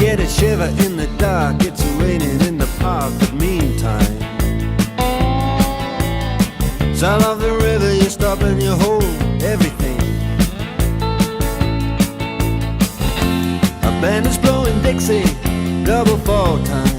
get a shiver in the dark. It's raining in the park, but meantime, sound of the river, you stop and you hold everything. A band is blowing Dixie, double fall time.